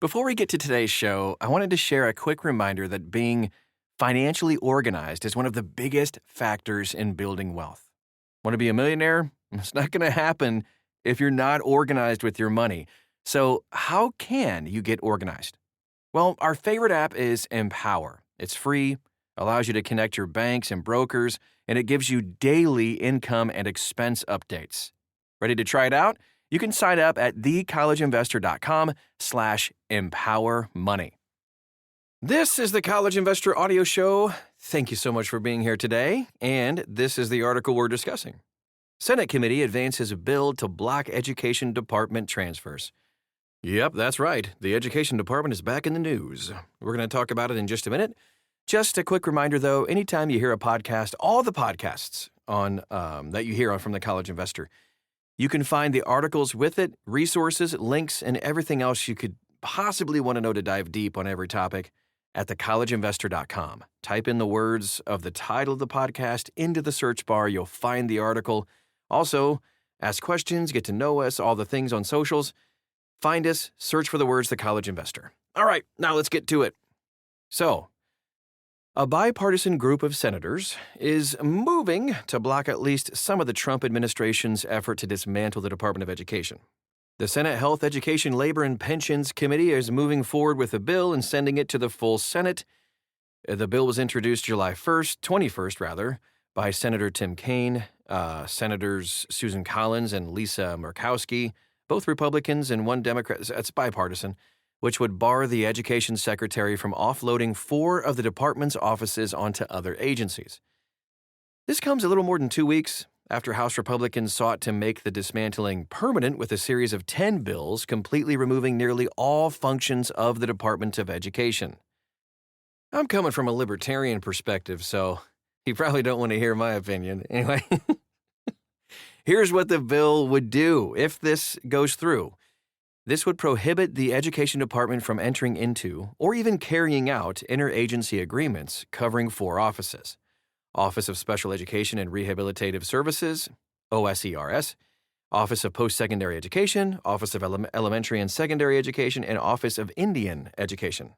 Before we get to today's show, I wanted to share a quick reminder that being financially organized is one of the biggest factors in building wealth. Want to be a millionaire? It's not going to happen if you're not organized with your money. So, how can you get organized? Well, our favorite app is Empower. It's free, allows you to connect your banks and brokers, and it gives you daily income and expense updates. Ready to try it out? You can sign up at thecollegeinvestor.com/empowermoney. This is the College Investor Audio Show. Thank you so much for being here today. And this is the article we're discussing. Senate committee advances a bill to block education department transfers. Yep, that's right. The education department is back in the news. We're going to talk about it in just a minute. Just a quick reminder, though, anytime you hear a podcast, all the podcasts on that you hear on from the College Investor, you can find the articles with it, resources, links, and everything else you could possibly want to know to dive deep on every topic at thecollegeinvestor.com. Type in the words of the title of the podcast into the search bar. You'll find the article. Also, ask questions, get to know us, all the things on socials. Find us, search for the words The College Investor. All right, now let's get to it. So, a bipartisan group of senators is moving to block at least some of the Trump administration's effort to dismantle the Department of Education. The Senate Health, Education, Labor, and Pensions Committee is moving forward with a bill and sending it to the full Senate. The bill was introduced July 21st, by Senator Tim Kaine, Senators Susan Collins and Lisa Murkowski, both Republicans and one Democrat. It's bipartisan, which would bar the education secretary from offloading 4 of the department's offices onto other agencies. This comes a little more than 2 weeks after House Republicans sought to make the dismantling permanent with a series of 10 bills completely removing nearly all functions of the Department of Education. I'm coming from a libertarian perspective, so you probably don't want to hear my opinion. Anyway, here's what the bill would do if this goes through. This would prohibit the Education Department from entering into or even carrying out interagency agreements covering 4 offices: Office of Special Education and Rehabilitative Services, OSERS, Office of Post-Secondary Education, Office of Elementary and Secondary Education, and Office of Indian Education.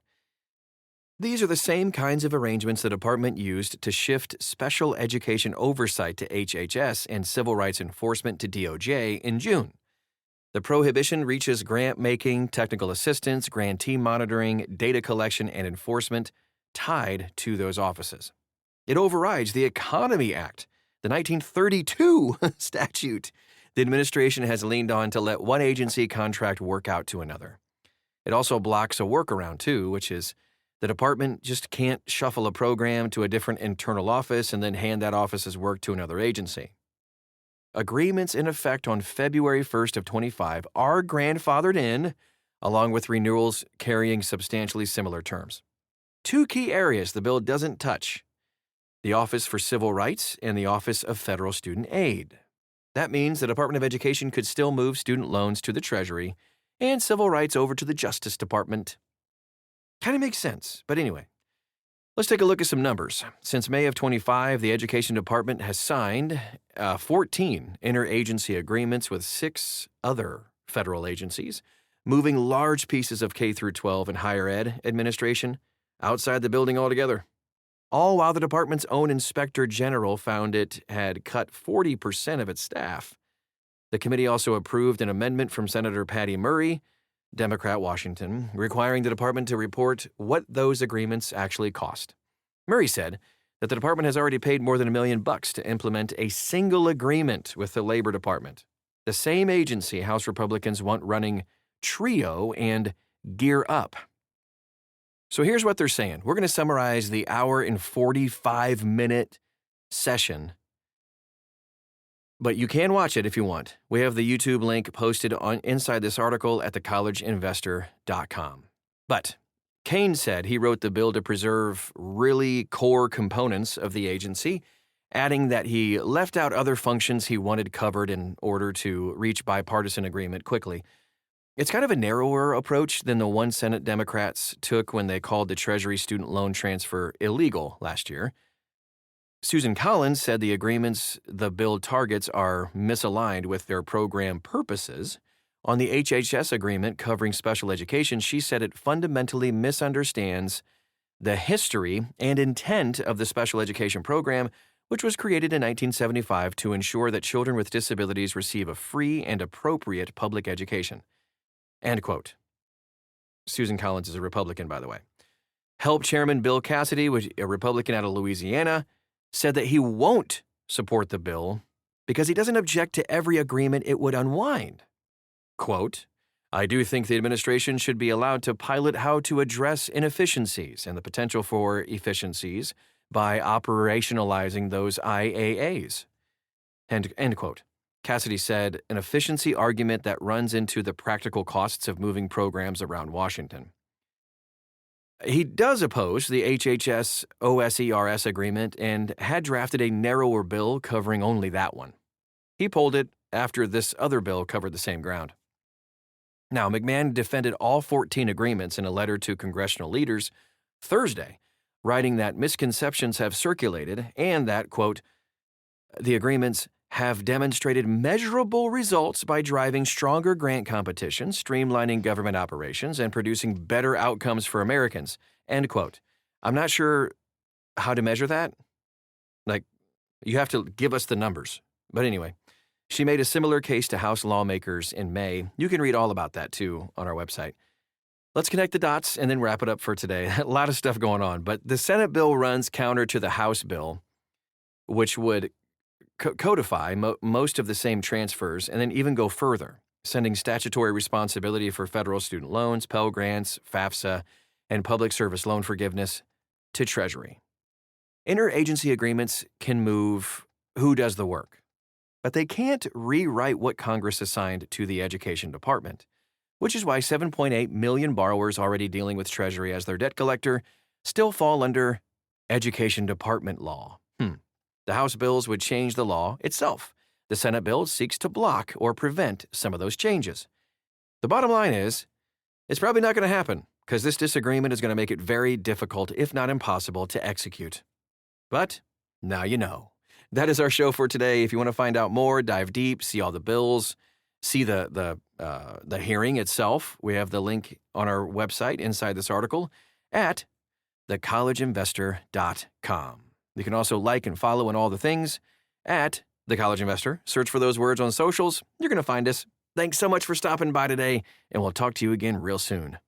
These are the same kinds of arrangements the department used to shift special education oversight to HHS and civil rights enforcement to DOJ in June. The prohibition reaches grant-making, technical assistance, grantee monitoring, data collection, and enforcement tied to those offices. It overrides the Economy Act, the 1932 statute the administration has leaned on to let one agency contract work out to another. It also blocks a workaround, too, which is the department just can't shuffle a program to a different internal office and then hand that office's work to another agency. Agreements in effect on February 1st of 25 are grandfathered in, along with renewals carrying substantially similar terms. 2 key areas the bill doesn't touch: the Office for Civil Rights and the Office of Federal Student Aid. That means the Department of Education could still move student loans to the Treasury and civil rights over to the Justice Department. Kind of makes sense, but anyway. Let's take a look at some numbers. Since May of 25, the Education Department has signed 14 interagency agreements with 6 other federal agencies, moving large pieces of K-12 and higher ed administration outside the building altogether. All while the department's own inspector general found it had cut 40% of its staff. The committee also approved an amendment from Senator Patty Murray, Democrat, Washington, requiring the department to report what those agreements actually cost. Murray said that the department has already paid more than $1 million to implement a single agreement with the Labor Department, the same agency House Republicans want running TRIO and Gear Up. So here's what they're saying. We're going to summarize the hour and 45-minute session, but you can watch it if you want. We have the YouTube link posted inside this article at thecollegeinvestor.com. But Kaine said he wrote the bill to preserve really core components of the agency, adding that he left out other functions he wanted covered in order to reach bipartisan agreement quickly. It's kind of a narrower approach than the one Senate Democrats took when they called the Treasury student loan transfer illegal last year. Susan Collins said the agreements the bill targets are misaligned with their program purposes, On the HHS agreement covering special education, she said it fundamentally misunderstands the history and intent of the special education program, which was created in 1975 to ensure that children with disabilities receive a free and appropriate public education. End quote. Susan Collins is a Republican, by the way. HELP Chairman Bill Cassidy, a Republican out of Louisiana, said that he won't support the bill because he doesn't object to every agreement it would unwind. Quote, I do think the administration should be allowed to pilot how to address inefficiencies and the potential for efficiencies by operationalizing those IAAs. End quote. Cassidy said, an efficiency argument that runs into the practical costs of moving programs around Washington. He does oppose the HHS OSERS agreement and had drafted a narrower bill covering only that one. He pulled it after this other bill covered the same ground. Now, McMahon defended all 14 agreements in a letter to congressional leaders Thursday, writing that misconceptions have circulated and that, quote, the agreements have demonstrated measurable results by driving stronger grant competition, streamlining government operations, and producing better outcomes for Americans, end quote. I'm not sure how to measure that. Like, you have to give us the numbers. But anyway, she made a similar case to House lawmakers in May. You can read all about that, too, on our website. Let's connect the dots and then wrap it up for today. A lot of stuff going on, but the Senate bill runs counter to the House bill, which would codify most of the same transfers and then even go further, sending statutory responsibility for federal student loans, Pell Grants, FAFSA, and public service loan forgiveness to Treasury. Interagency agreements can move who does the work, but they can't rewrite what Congress assigned to the Education Department, which is why 7.8 million borrowers already dealing with Treasury as their debt collector still fall under Education Department law. The House bills would change the law itself. The Senate bill seeks to block or prevent some of those changes. The bottom line is, it's probably not going to happen because this disagreement is going to make it very difficult, if not impossible, to execute. But now you know. That is our show for today. If you want to find out more, dive deep, see all the bills, see the hearing itself, we have the link on our website inside this article at thecollegeinvestor.com. You can also like and follow on all the things at The College Investor. Search for those words on socials. You're going to find us. Thanks so much for stopping by today, and we'll talk to you again real soon.